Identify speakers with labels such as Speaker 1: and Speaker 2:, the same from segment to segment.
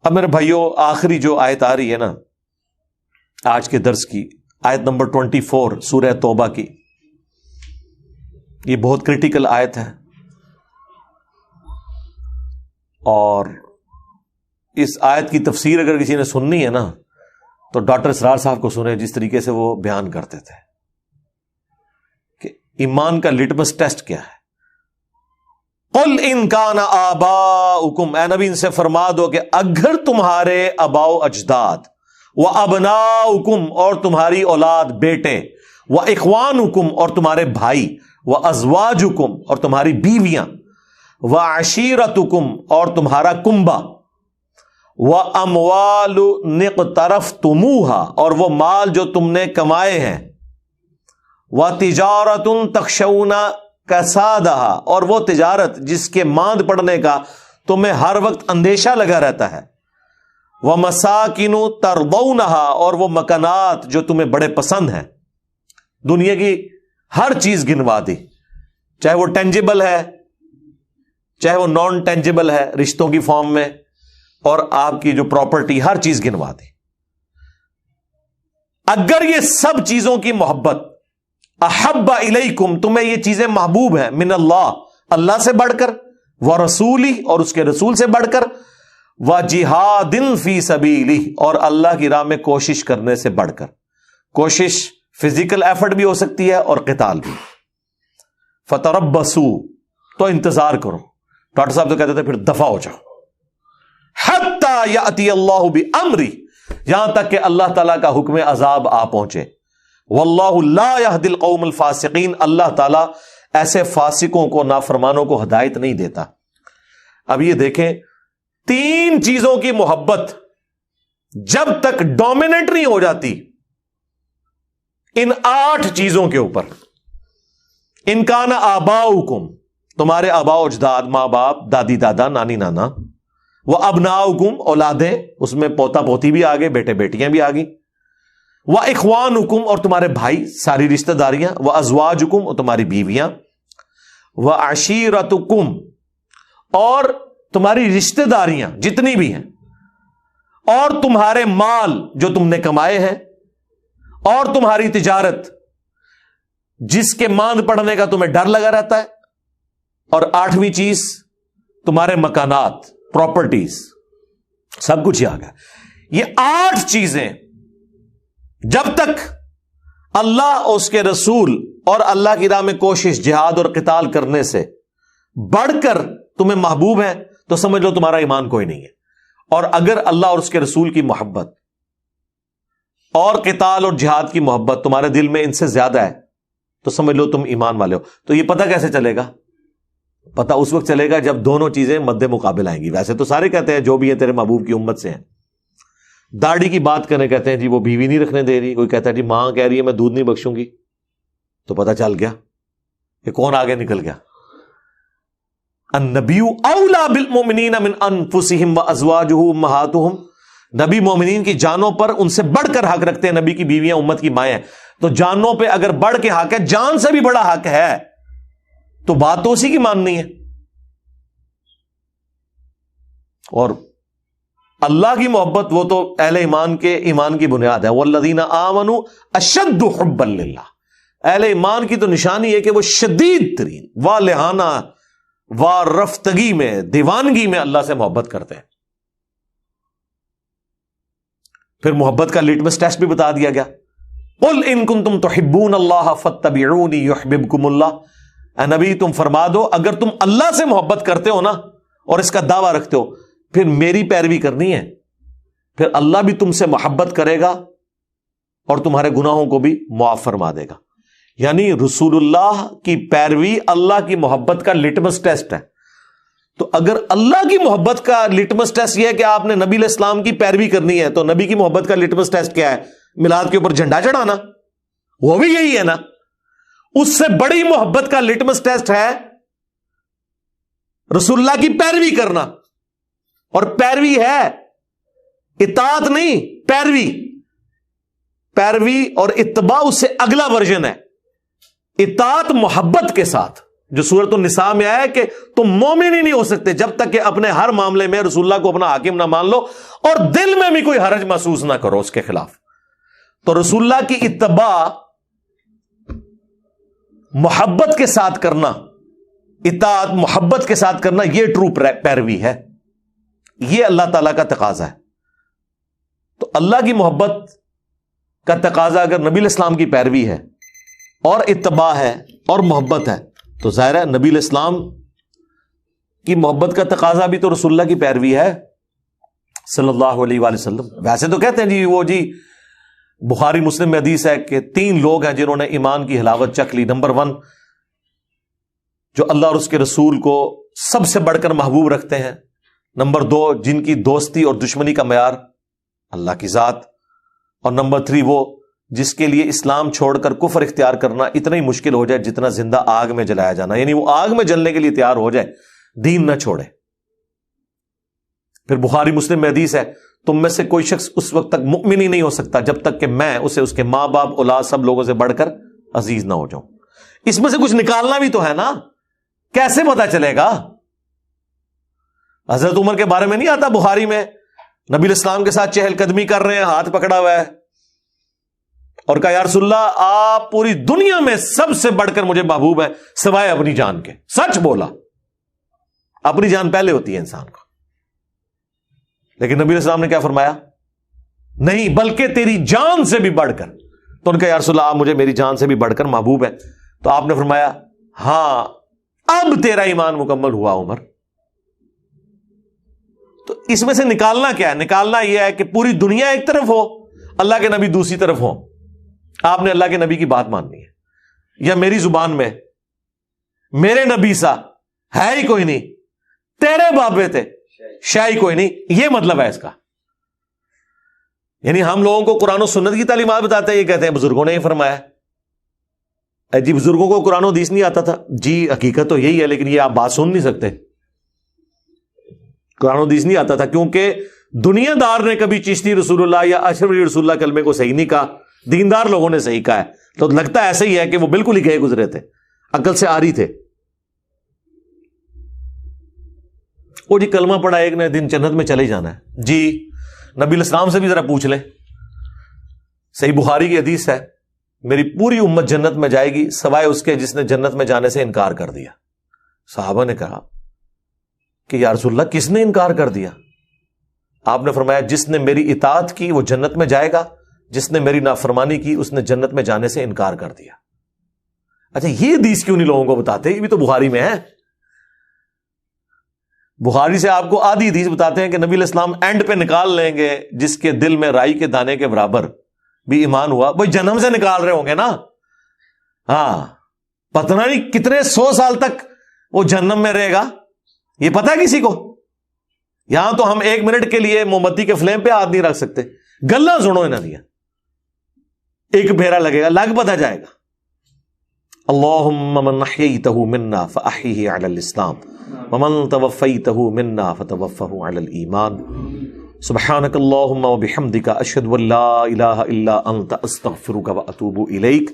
Speaker 1: اب میرے بھائیوں آخری جو آیت آ رہی ہے نا آج کے درس کی، آیت نمبر 24 سورہ توبہ کی، یہ بہت کریٹیکل آیت ہے، اور اس آیت کی تفسیر اگر کسی نے سننی ہے نا تو ڈاکٹر اسرار صاحب کو سنے، جس طریقے سے وہ بیان کرتے تھے کہ ایمان کا لٹمس ٹیسٹ کیا ہے۔ قل ان کان آباؤکم، اے نبی ان سے فرما دو کہ اگر تمہارے آباء و اجداد، و ابناؤکم اور تمہاری اولاد بیٹے، و اخوانکم اور تمہارے بھائی، و ازواجکم اور تمہاری بیویاں، و عشیرتکم اور تمہارا کنبہ، و اموال اقترفتموها اور وہ مال جو تم نے کمائے ہیں، و تجارت تخشون کسادہا اور وہ تجارت جس کے ماند پڑنے کا تمہیں ہر وقت اندیشہ لگا رہتا ہے، ومساکن ترضونہا اور وہ مکانات جو تمہیں بڑے پسند ہیں۔ دنیا کی ہر چیز گنوا دی، چاہے وہ ٹینجیبل ہے چاہے وہ نان ٹینجیبل ہے رشتوں کی فارم میں، اور آپ کی جو پراپرٹی، ہر چیز گنوا دی۔ اگر یہ سب چیزوں کی محبت، احب الیکم تمہیں یہ چیزیں محبوب ہیں، من اللہ اللہ سے بڑھ کر، ورسولہ اور اس کے رسول سے بڑھ کر، وجہاد فی سبیلہ اور اللہ کی راہ میں کوشش کرنے سے بڑھ کر۔ کوشش فزیکل ایفرٹ بھی ہو سکتی ہے اور قتال بھی۔ فتربصوا تو انتظار کرو، ڈاکٹر صاحب تو کہتے تھے پھر دفع ہو جاؤ، حتی یأتی اللہ بامرہ یہاں تک کہ اللہ تعالیٰ کا حکم عذاب آ پہنچے۔ واللہ لا یہدی القوم الفاسقین اللہ تعالیٰ ایسے فاسقوں کو، نافرمانوں کو ہدایت نہیں دیتا۔ اب یہ دیکھیں، 3 چیزوں کی محبت جب تک ڈومیننٹ نہیں ہو جاتی ان 8 چیزوں کے اوپر، ان کان آباؤکم تمہارے آباء و اجداد، ماں باپ، دادی دادا، نانی نانا، وہ ابناؤکم اولادیں، اس میں پوتا پوتی بھی آگے، بیٹے بیٹیاں بھی آگئی، وہ اخوانکم اور تمہارے بھائی، ساری رشتہ داریاں، وہ ازواجکم اور تمہاری بیویاں، وہ عشیرتکم اور تمہاری رشتہ داریاں جتنی بھی ہیں، اور تمہارے مال جو تم نے کمائے ہیں، اور تمہاری تجارت جس کے ماند پڑنے کا تمہیں ڈر لگا رہتا ہے، اور 8ویں چیز تمہارے مکانات، پراپرٹیز، سب کچھ ہی آ گیا۔ یہ 8 چیزیں جب تک اللہ اور اس کے رسول اور اللہ کی راہ میں کوشش، جہاد اور قتال کرنے سے بڑھ کر تمہیں محبوب ہے تو سمجھ لو تمہارا ایمان کوئی نہیں ہے۔ اور اگر اللہ اور اس کے رسول کی محبت اور قتال اور جہاد کی محبت تمہارے دل میں ان سے زیادہ ہے تو سمجھ لو تم ایمان والے ہو۔ تو یہ پتہ کیسے چلے گا؟ پتہ اس وقت چلے گا جب دونوں چیزیں مد مقابل آئیں گی۔ ویسے تو سارے کہتے ہیں جو بھی ہیں تیرے محبوب کی امت سے ہیں۔ داڑھی کی بات کریں، کہتے ہیں جی وہ بیوی نہیں رکھنے دے رہی، کوئی کہتا ہے جی ماں کہہ رہی ہے میں دودھ نہیں بخشوں گی، تو پتہ چل گیا کہ کون آگے نکل گیا۔ النبی اولا بالمؤمنین من انفسہم وازواجہ امہاتہم، نبی مومنین کی جانوں پر ان سے بڑھ کر حق رکھتے ہیں، نبی کی بیویاں امت کی مائیں ہیں۔ تو جانوں پہ اگر بڑھ کے حق ہے، جان سے بھی بڑا حق ہے، تو بات تو اسی کی ماننی ہے۔ اور اللہ کی محبت وہ تو اہل ایمان کے ایمان کی بنیاد ہے۔ والذین آمنوا اشد حبا للہ، اہل ایمان کی تو نشانی ہے کہ وہ شدید ترین والہانہ وارفتگی میں، دیوانگی میں اللہ سے محبت کرتے ہیں۔ پھر محبت کا لٹمس ٹیسٹ بھی بتا دیا گیا۔ قل ان کنتم تحبون اللہ فاتبعونی یحببکم اللہ، اے نبی تم فرما دو اگر تم اللہ سے محبت کرتے ہو نا اور اس کا دعویٰ رکھتے ہو، پھر میری پیروی کرنی ہے، پھر اللہ بھی تم سے محبت کرے گا اور تمہارے گناہوں کو بھی معاف فرما دے گا۔ یعنی رسول اللہ کی پیروی اللہ کی محبت کا لٹمس ٹیسٹ ہے۔ تو اگر اللہ کی محبت کا لٹمس ٹیسٹ یہ ہے کہ آپ نے نبی علیہ السلام کی پیروی کرنی ہے، تو نبی کی محبت کا لٹمس ٹیسٹ کیا ہے؟ میلاد کے اوپر جھنڈا چڑھانا، وہ بھی یہی ہے نا۔ اس سے بڑی محبت کا لٹمس ٹیسٹ ہے رسول اللہ کی پیروی کرنا، اور پیروی ہے اطاعت نہیں، پیروی، پیروی اور اتباع اس سے اگلا ورژن ہے۔ اطاعت محبت کے ساتھ، جو سورۃ النساء میں آیا ہے کہ تم مومن ہی نہیں ہو سکتے جب تک کہ اپنے ہر معاملے میں رسول اللہ کو اپنا حاکم نہ مان لو اور دل میں بھی کوئی حرج محسوس نہ کرو اس کے خلاف. تو رسول اللہ کی اتباع محبت کے ساتھ کرنا، اطاعت محبت کے ساتھ کرنا، یہ ٹرو پیروی ہے، یہ اللہ تعالیٰ کا تقاضا ہے. تو اللہ کی محبت کا تقاضا اگر نبی علیہ السلام کی پیروی ہے اور اتباع ہے اور محبت ہے تو ظاہر ہے نبی علیہ السلام کی محبت کا تقاضا بھی تو رسول اللہ کی پیروی ہے صلی اللہ علیہ وآلہ وسلم. ویسے تو کہتے ہیں جی بخاری مسلم میں حدیث ہے کہ 3 لوگ ہیں جنہوں نے ایمان کی حلاوت چکھ لی. نمبر 1 جو اللہ اور اس کے رسول کو سب سے بڑھ کر محبوب رکھتے ہیں. نمبر 2 جن کی دوستی اور دشمنی کا معیار اللہ کی ذات. اور نمبر 3 وہ جس کے لیے اسلام چھوڑ کر کفر اختیار کرنا اتنا ہی مشکل ہو جائے جتنا زندہ آگ میں جلایا جانا، یعنی وہ آگ میں جلنے کے لیے تیار ہو جائے، دین نہ چھوڑے. پھر بخاری مسلم میں حدیث ہے تم میں سے کوئی شخص اس وقت تک مؤمن ہی نہیں ہو سکتا جب تک کہ میں اسے اس کے ماں باپ اولاد سب لوگوں سے بڑھ کر عزیز نہ ہو جاؤں. اس میں سے کچھ نکالنا بھی تو ہے نا، کیسے پتا چلے گا؟ حضرت عمر کے بارے میں نہیں آتا بخاری میں، نبی علیہ السلام کے ساتھ چہل قدمی کر رہے ہیں، ہاتھ پکڑا ہوا ہے اور کہا یا رسول اللہ آپ پوری دنیا میں سب سے بڑھ کر مجھے محبوب ہے سوائے اپنی جان کے. سچ بولا، اپنی جان پہلے ہوتی ہے انسان کو. لیکن نبی علیہ السلام نے کیا فرمایا؟ نہیں بلکہ تیری جان سے بھی بڑھ کر. تو ان کا یا رسول اللہ آپ مجھے میری جان سے بھی بڑھ کر محبوب ہے. تو آپ نے فرمایا ہاں اب تیرا ایمان مکمل ہوا عمر. تو اس میں سے نکالنا کیا ہے؟ نکالنا یہ ہے کہ پوری دنیا ایک طرف ہو، اللہ کے نبی دوسری طرف ہو. آپ نے اللہ کے نبی کی بات ماننی ہے. یا میری زبان میں میرے نبی سا ہے ہی کوئی نہیں، تیرے بابے تھے شاہ ہی کوئی نہیں، یہ مطلب ہے اس کا. یعنی ہم لوگوں کو قرآن و سنت کی تعلیمات بتاتے ہیں، یہ کہتے ہیں بزرگوں نے ہی فرمایا. جی بزرگوں کو قرآن و حدیث نہیں آتا تھا؟ جی حقیقت تو یہی ہے، لیکن یہ آپ بات سن نہیں سکتے. قرآن و حدیث نہیں آتا تھا کیونکہ دنیا دار نے کبھی چشتی رسول اللہ یا اشرف علی رسول اللہ کلمے کو صحیح نہیں کہا، دیندار لوگوں نے صحیح کہا ہے. تو لگتا ہے ایسے ہی ہے کہ وہ بالکل ہی گئے گزرے تھے، عقل سے آری تھے. وہ جی کلمہ پڑھا ایک نے دن جنت میں چلے جانا ہے. جی نبی علیہ السلام سے بھی ذرا پوچھ لیں، صحیح بخاری کی حدیث ہے میری پوری امت جنت میں جائے گی سوائے اس کے جس نے جنت میں جانے سے انکار کر دیا. صحابہ نے کہا کہ یا رسول اللہ کس نے انکار کر دیا؟ آپ نے فرمایا جس نے میری اطاعت کی وہ جنت میں جائے گا، جس نے میری نافرمانی کی اس نے جنت میں جانے سے انکار کر دیا. اچھا یہ حدیث کیوں نہیں لوگوں کو بتاتے؟ یہ بھی تو بخاری میں ہے. بخاری سے آپ کو آدھی حدیث بتاتے ہیں کہ نبی علیہ السلام اینڈ پہ نکال لیں گے جس کے دل میں رائی کے دانے کے برابر بھی ایمان ہوا. بھائی جنم سے نکال رہے ہوں گے نا. ہاں پتہ نہیں کتنے 100 سال تک وہ جہنم میں رہے گا، یہ پتہ ہے کسی کو؟ یہاں تو ہم 1 منٹ کے لیے موم بتی کے فلیم پہ ہاتھ نہیں رکھ سکتے. گلا سنو انہوں نے، ایک پھیرا لگے گا لگ پتہ جائے گا. اللہم من احییتہ منا فاحیہ علی الاسلام ومن توفیتہ منا فتوفہ علی الایمان. سبحانک اللہم وبحمدک اشہد ان لا الہ الا انت استغفرک واتوب الیک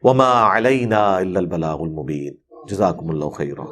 Speaker 1: وما علینا الا البلاغ المبین. جزاکم اللہ خیرا.